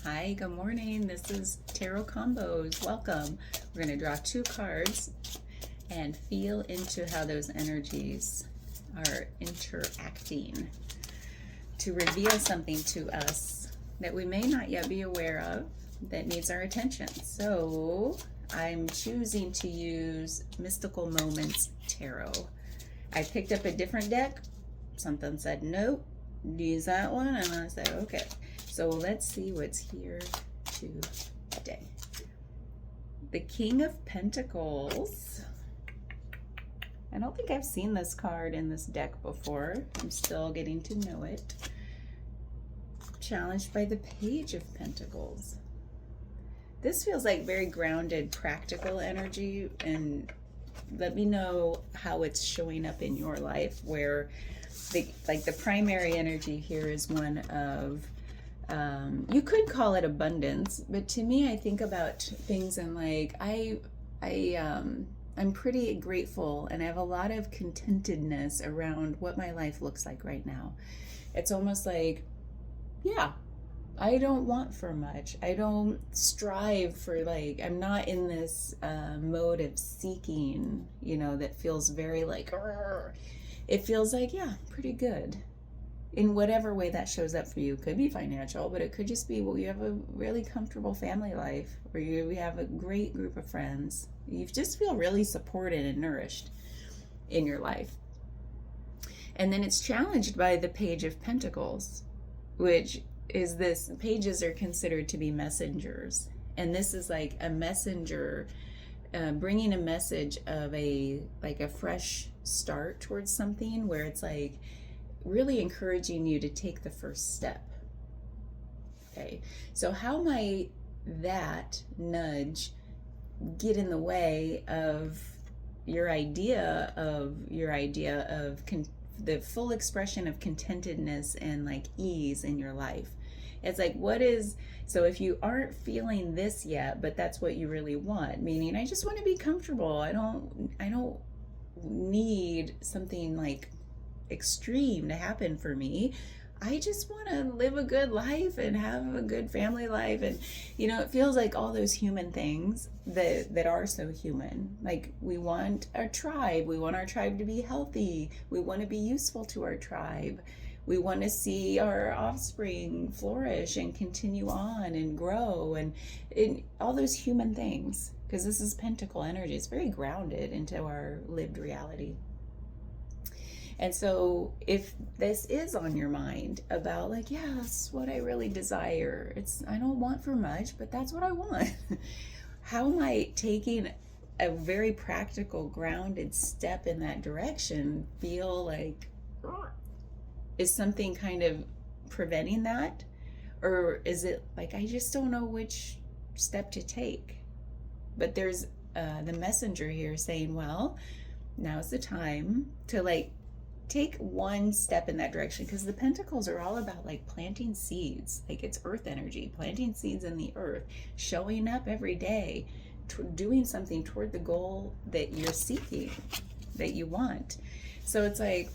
Hi, good morning. This is Tarot Combos. Welcome. We're going to draw 2 cards and feel into how those energies are interacting to reveal something to us that we may not yet be aware of that needs our attention. So I'm choosing to use Mystical Moments Tarot. I picked up a different deck. Something said, nope, use that one. And I said, okay. So let's see what's here today. The King of Pentacles. I don't think I've seen this card in this deck before. I'm still getting to know it. Challenged by the Page of Pentacles. This feels like very grounded, practical energy, and let me know how it's showing up in your life, where the primary energy here is one of you could call it abundance, but to me, I think about things and like I'm pretty grateful, and I have a lot of contentedness around what my life looks like right now. It's almost like, yeah, I don't want for much. I don't strive for, like, I'm not in this mode of seeking, that feels very like, "Arr." It feels like, yeah, pretty good. In whatever way that shows up for you. It could be financial, but it could just be, well, you have a really comfortable family life, or you have a great group of friends. You just feel really supported and nourished in your life. And then it's challenged by the Page of Pentacles, which is this, pages are considered to be messengers. And this is like a messenger bringing a message of a fresh start towards something, where it's like, really encouraging you to take the first step. Okay, so how might that nudge get in the way of your idea of the full expression of contentedness and like ease in your life? It's like, so if you aren't feeling this yet, but that's what you really want, meaning I just want to be comfortable. I don't need something like extreme to happen for me. I just want to live a good life and have a good family life. And it feels like all those human things that are so human. Like, we want our tribe. We want our tribe to be healthy. We want to be useful to our tribe. We want to see our offspring flourish and continue on and grow, and all those human things, because this is Pentacle energy. It's very grounded into our lived reality. And so if this is on your mind about like, yeah, that's what I really desire. I don't want for much, but that's what I want. How might taking a very practical, grounded step in that direction feel like? Is something kind of preventing that? Or is it like, I just don't know which step to take? But there's the messenger here saying, well, now's the time to take one step in that direction, because the Pentacles are all about like planting seeds. Like, it's earth energy, planting seeds in the earth, showing up every day, doing something toward the goal that you're seeking, that you want. So it's like,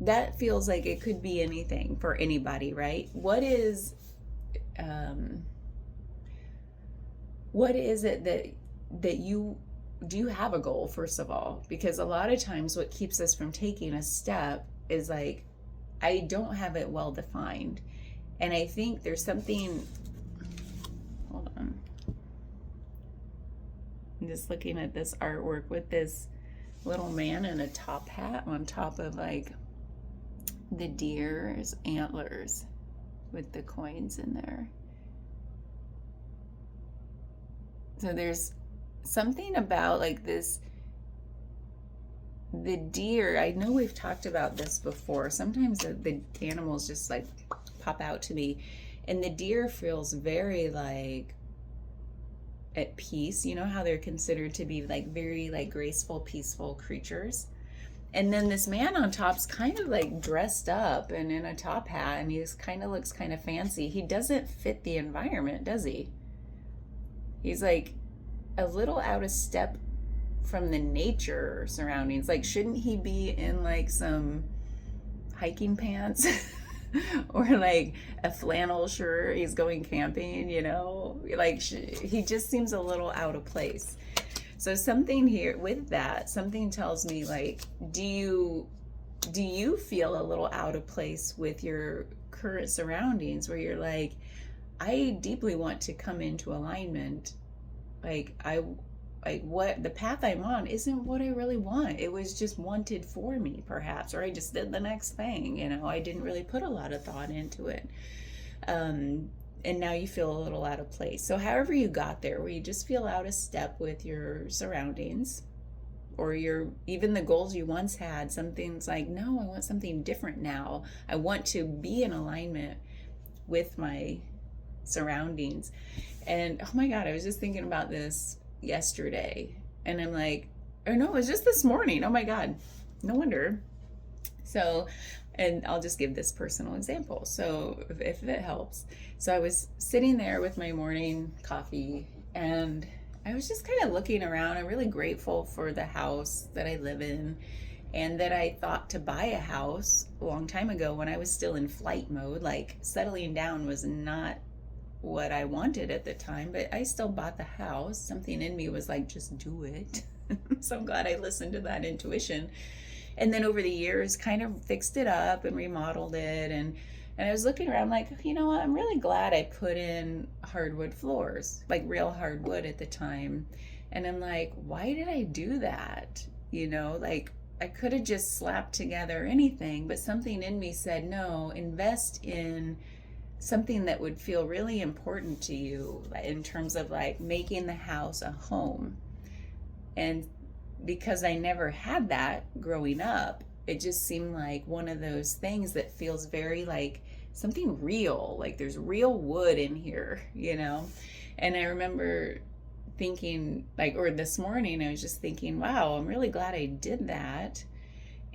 that feels like it could be anything for anybody, right? What is it that you do? You have a goal, first of all? Because a lot of times what keeps us from taking a step is like, I don't have it well defined. And I think there's something, hold on, I'm just looking at this artwork with this little man in a top hat on top of like the deer's antlers with the coins in there. So there's something about like this, the deer, I know we've talked about this before. Sometimes the animals just like pop out to me, and the deer feels very like at peace. You know how they're considered to be like very like graceful, peaceful creatures. And then this man on top's kind of like dressed up and in a top hat, and he kind of looks kind of fancy. He doesn't fit the environment, does he? He's like a little out of step from the nature surroundings. Like, shouldn't he be in like some hiking pants or like a flannel shirt. He's going camping, you know, like he just seems a little out of place. So something here with that, something tells me like, do you feel a little out of place with your current surroundings where you're like, I deeply want to come into alignment. Like what the path I'm on isn't what I really want. It was just wanted for me, perhaps, or I just did the next thing, you know. I didn't really put a lot of thought into it. And now you feel a little out of place. So however you got there, where you just feel out of step with your surroundings, or even the goals you once had, something's like, no, I want something different now. I want to be in alignment with my surroundings. And oh my God, I was just thinking about this yesterday, and I'm like, or no, it was just this morning. Oh my God, no wonder. So, and I'll just give this personal example, so if it helps. So I was sitting there with my morning coffee, and I was just kind of looking around. I'm really grateful for the house that I live in, and that I thought to buy a house a long time ago when I was still in flight mode. Like, settling down was not what I wanted at the time, but I still bought the house. Something in me was like, just do it. So I'm glad I listened to that intuition. And then over the years, kind of fixed it up and remodeled it. And I was looking around like, you know what? I'm really glad I put in hardwood floors, like real hardwood at the time. And I'm like, why did I do that? You know, like I could have just slapped together anything, but something in me said, no, invest in something that would feel really important to you in terms of like making the house a home. And because I never had that growing up, it just seemed like one of those things that feels very like something real, like there's real wood in here, you know? And I remember thinking like, or this morning, I was just thinking, wow, I'm really glad I did that.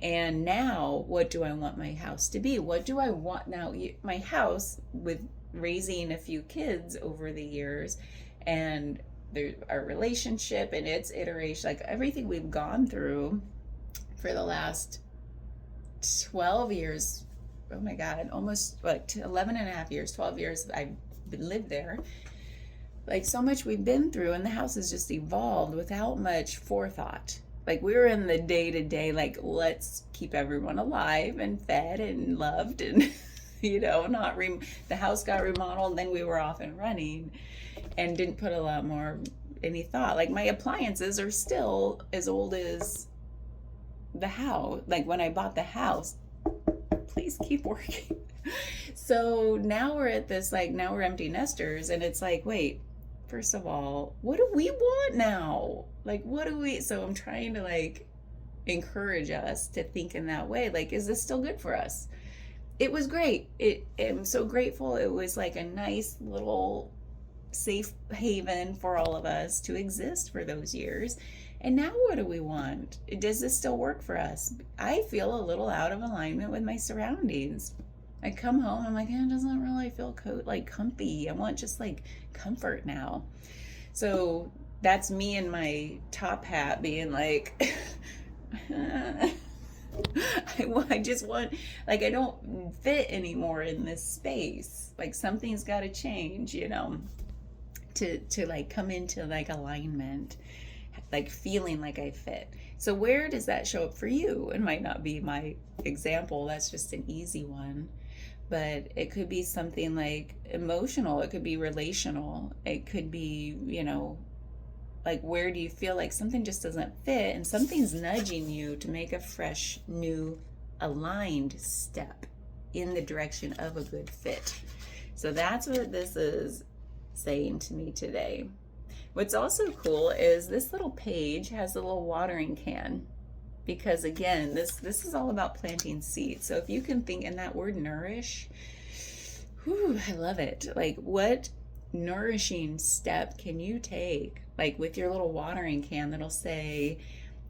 And now, what do I want my house to be? What do I want now? My house, with raising a few kids over the years, and our relationship and its iteration, like everything we've gone through for the last 12 years, oh my God, almost like 11 and a half years, 12 years I've lived there. Like so much we've been through, and the house has just evolved without much forethought. Like we were in the day-to-day, like let's keep everyone alive and fed and loved, and you know, the house got remodeled, then we were off and running, and didn't put a lot more any thought. Like my appliances are still as old as the house. Like when I bought the house, please keep working. So now we're at this, like now we're empty nesters, and it's like, wait, first of all, what do we want now? Like, so I'm trying to like encourage us to think in that way. Like, is this still good for us? It was great. I'm so grateful. It was like a nice little safe haven for all of us to exist for those years. And now what do we want? Does this still work for us? I feel a little out of alignment with my surroundings. I come home, I'm like, it doesn't really feel like comfy. I want just like comfort now. So that's me in my top hat being like, I just want, like, I don't fit anymore in this space. Like something's got to change, you know, to like come into like alignment, like feeling like I fit. So where does that show up for you? It might not be my example. That's just an easy one. But it could be something like emotional. It could be relational. It could be, you know, like where do you feel like something just doesn't fit, and something's nudging you to make a fresh, new, aligned step in the direction of a good fit. So that's what this is saying to me today. What's also cool is this little page has a little watering can, because again, this is all about planting seeds. So if you can think in that word nourish, whew, I love it. Like what nourishing step can you take, like with your little watering can that'll say,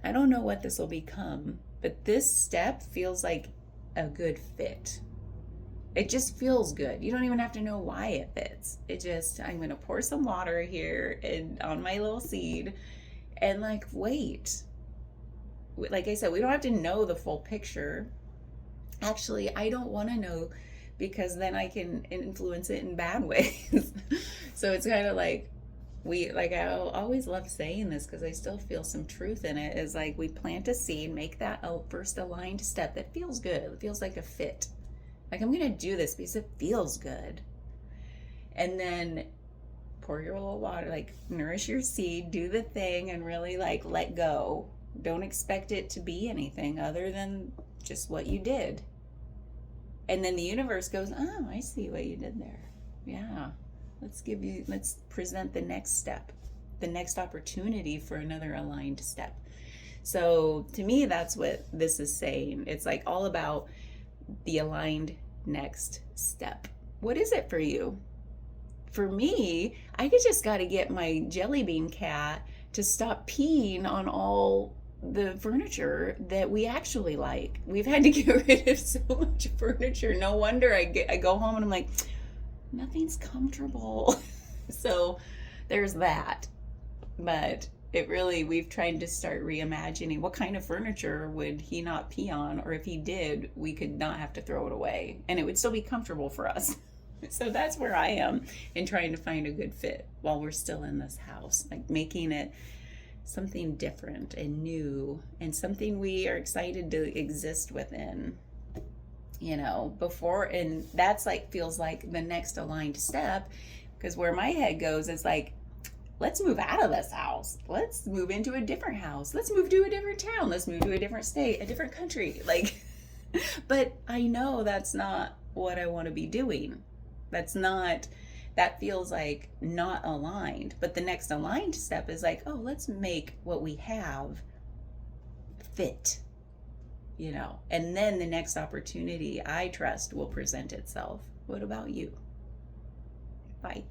I don't know what this will become, but this step feels like a good fit. It just feels good. You don't even have to know why it fits. It just, I'm going to pour some water here and on my little seed and like wait. Like I said, we don't have to know the full picture. Actually, I don't want to know because then I can influence it in bad ways. So it's kind of like, I always love saying this because I still feel some truth in it, is like we plant a seed, make that a first aligned step that feels good. It feels like a fit. Like, I'm going to do this because it feels good. And then pour your little water, like nourish your seed, do the thing, and really like let go. Don't expect it to be anything other than just what you did. And then the universe goes, oh, I see what you did there. Yeah. Let's present the next step, the next opportunity for another aligned step. So to me, that's what this is saying. It's like all about the aligned next step. What is it for you? For me, I just got to get my jelly bean cat to stop peeing on all the furniture that we actually like. We've had to get rid of so much furniture. No wonder I go home and I'm like, nothing's comfortable. So there's that. But we've tried to start reimagining what kind of furniture would he not pee on, or if he did, we could not have to throw it away and it would still be comfortable for us. So that's where I am in trying to find a good fit while we're still in this house, like making it something different and new and something we are excited to exist within, before. And that's like, feels like the next aligned step, because where my head goes is like, let's move out of this house. Let's move into a different house. Let's move to a different town. Let's move to a different state, a different country. Like, but I know that's not what I want to be doing. That feels like not aligned. But the next aligned step is like, oh, let's make what we have fit, and then the next opportunity I trust will present itself. What about you? Bye.